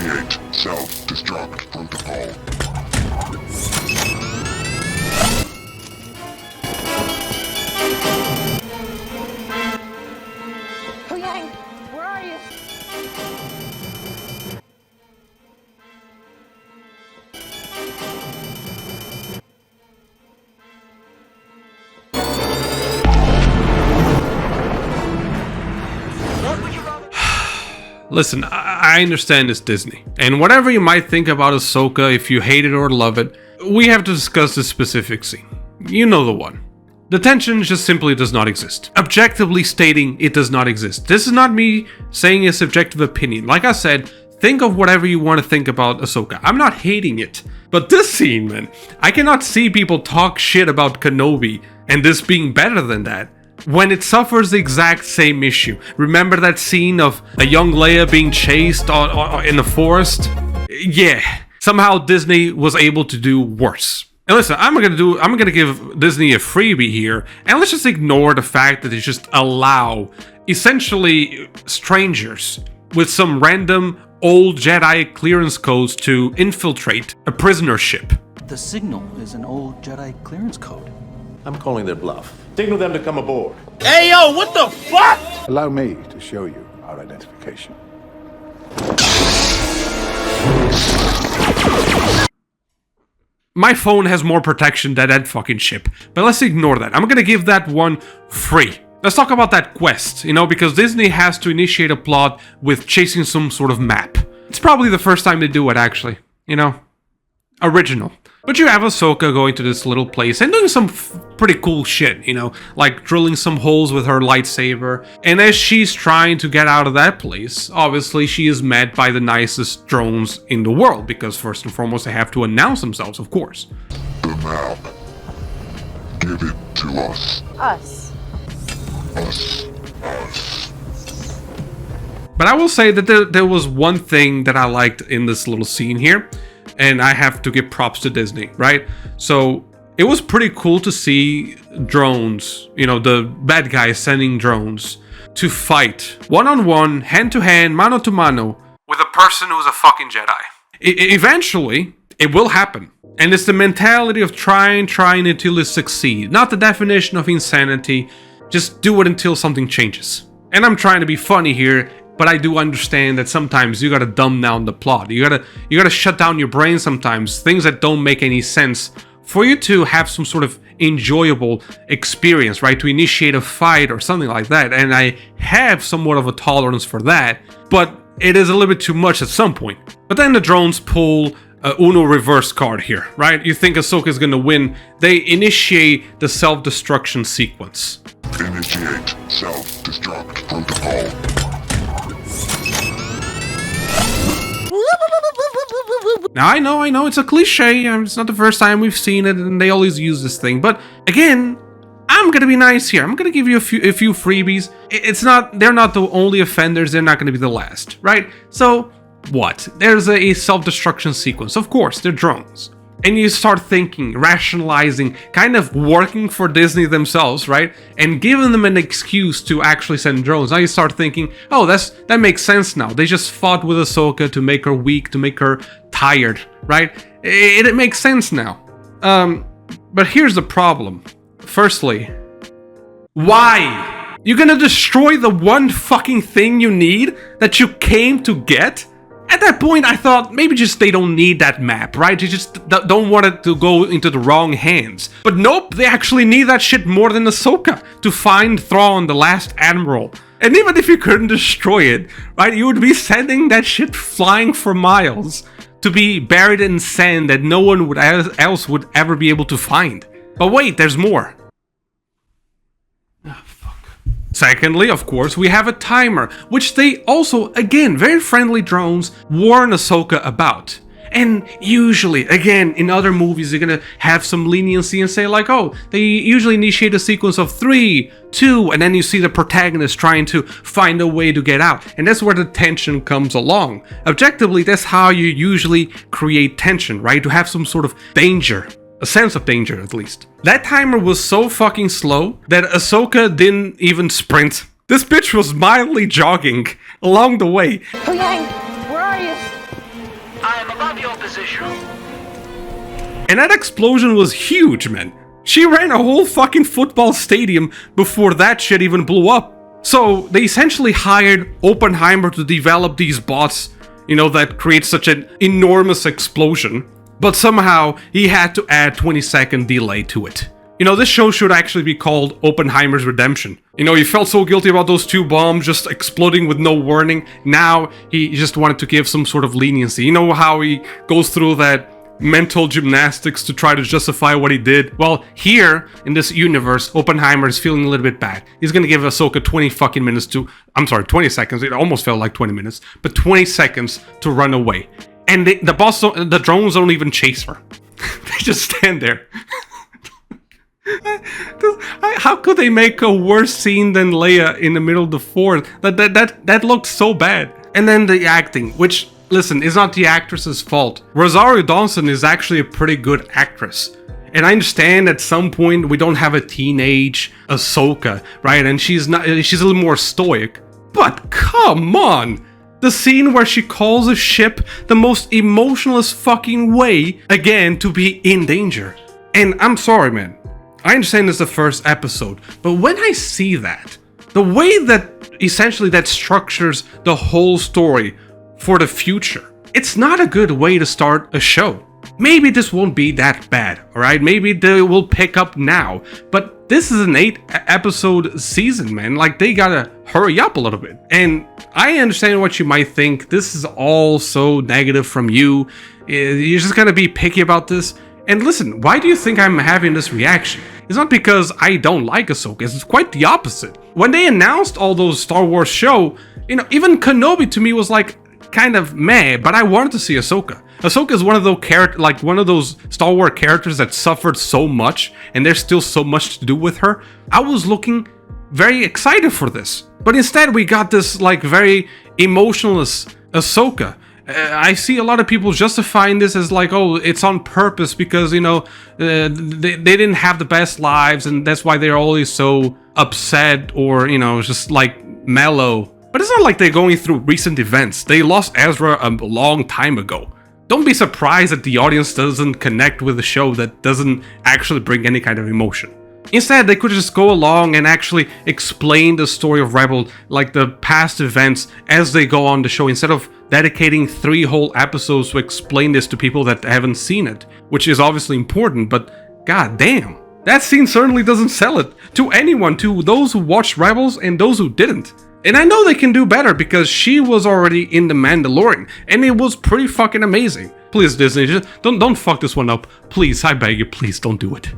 Initiate self-destruct protocol. Oh, Yang, where are you? Listen, I understand it's Disney, and whatever you might think about Ahsoka, if you hate it or love it, we have to discuss this specific scene. You know the one. The tension just simply does not exist. Objectively stating, it does not exist. This is not me saying a subjective opinion. Like I said, think of whatever you want to think about Ahsoka. I'm not hating it. But this scene, man, I cannot see people talk shit about Kenobi and this being better than that when it suffers the exact same issue. Remember that scene of a young Leia being chased in the forest? Yeah, somehow Disney was able to do worse. And listen, I'm gonna give Disney a freebie here, and let's just ignore the fact that they just allow essentially strangers with some random old Jedi clearance codes to infiltrate a prisoner ship. The signal is an old Jedi clearance code. I'm calling their bluff. Signal them to come aboard. Hey, yo, what the fuck? Allow me to show you our identification. My phone has more protection than that fucking ship, but let's ignore that. I'm gonna give that one free. Let's talk about that quest, because Disney has to initiate a plot with chasing some sort of map. It's probably the first time they do it, actually. Original. But you have Ahsoka going to this little place and doing some pretty cool shit, like drilling some holes with her lightsaber. And as she's trying to get out of that place, obviously she is met by the nicest drones in the world, because first and foremost they have to announce themselves, of course. The map. Give it to us. Us. Us. But I will say that there was one thing that I liked in this little scene here, and I have to give props to Disney, right? So it was pretty cool to see drones, the bad guys sending drones to fight one-on-one, hand-to-hand, mano-to-mano with a person who's a fucking Jedi. Eventually, it will happen. And it's the mentality of trying until you succeed. Not the definition of insanity, just do it until something changes. And I'm trying to be funny here, but I do understand that sometimes you gotta dumb down the plot. You gotta shut down your brain sometimes, things that don't make any sense, for you to have some sort of enjoyable experience, right? To initiate a fight or something like that. And I have somewhat of a tolerance for that, but it is a little bit too much at some point. But then the drones pull a Uno reverse card here, right? You think Ahsoka is gonna win. They initiate the self-destruction sequence. Initiate self-destruct protocol. Now I know, it's a cliche, it's not the first time we've seen it, and they always use this thing, but again, I'm gonna be nice here. I'm gonna give you a few freebies. They're not the only offenders, they're not gonna be the last, right? So, what? There's a self-destruction sequence, of course, they're drones. And you start thinking, rationalizing, kind of working for Disney themselves, right? And giving them an excuse to actually send drones. Now you start thinking, oh, that makes sense now. They just fought with Ahsoka to make her weak, to make her tired, right? It makes sense now. But here's the problem. Firstly, why? You're gonna destroy the one fucking thing you need that you came to get? At that point, I thought maybe just they don't need that map, right? They just don't want it to go into the wrong hands. But nope, they actually need that shit more than Ahsoka to find Thrawn, the last admiral. And even if you couldn't destroy it, right, you would be sending that shit flying for miles to be buried in sand that no one else would ever be able to find. But wait, there's more. Secondly, of course, we have a timer, which they also, again, very friendly drones, warn Ahsoka about. And usually, again, in other movies, they're gonna have some leniency and say like, oh, they usually initiate a sequence of 3, 2, and then you see the protagonist trying to find a way to get out. And that's where the tension comes along. Objectively, that's how you usually create tension, right? To have some sort of danger. A sense of danger, at least. That timer was so fucking slow that Ahsoka didn't even sprint. This bitch was mildly jogging along the way. Oh, Yang, where are you? And that explosion was huge, man. She ran a whole fucking football stadium before that shit even blew up. So they essentially hired Oppenheimer to develop these bots, you know, that create such an enormous explosion. But somehow he had to add 20-second delay to it. You know, this show should actually be called Oppenheimer's Redemption. You know, he felt so guilty about those 2 bombs just exploding with no warning. Now he just wanted to give some sort of leniency. You know how he goes through that mental gymnastics to try to justify what he did? Well, here in this universe, Oppenheimer is feeling a little bit bad. He's gonna give Ahsoka 20 fucking minutes to, 20 seconds. It almost felt like 20 minutes, but 20 seconds to run away. And the drones don't even chase her. They just stand there. How could they make a worse scene than Leia in the middle of the Force? That looked so bad. And then the acting, which, listen, is not the actress's fault. Rosario Dawson is actually a pretty good actress. And I understand at some point we don't have a teenage Ahsoka, right? And she's a little more stoic. But come on! The scene where she calls a ship the most emotionless fucking way, again, to be in danger. And I'm sorry, man. I understand it's the first episode, but when I see that, the way that essentially that structures the whole story for the future, it's not a good way to start a show. Maybe this won't be that bad, alright? Maybe they will pick up now, but this is an 8-episode season, man. Like, they gotta hurry up a little bit. And I understand what you might think. This is all so negative from you. You're just gonna be picky about this. And listen, why do you think I'm having this reaction? It's not because I don't like Ahsoka, it's quite the opposite. When they announced all those Star Wars show, you know, even Kenobi to me was like kind of meh, but I wanted to see Ahsoka. Ahsoka is one of those Star Wars characters that suffered so much, and there's still so much to do with her. I was looking very excited for this, but instead we got this like very emotionless Ahsoka. I see a lot of people justifying this as like, oh, it's on purpose because, you know, they didn't have the best lives and that's why they're always so upset or, you know, just like mellow. But it's not like they're going through recent events. They lost Ezra a long time ago. Don't be surprised that the audience doesn't connect with a show that doesn't actually bring any kind of emotion. Instead, they could just go along and actually explain the story of Rebel, like the past events, as they go on the show, instead of dedicating 3 whole episodes to explain this to people that haven't seen it, which is obviously important, but god damn. That scene certainly doesn't sell it to anyone, to those who watched Rebels and those who didn't. And I know they can do better because she was already in The Mandalorian, and it was pretty fucking amazing. Please, Disney, just don't fuck this one up. Please, I beg you, please don't do it.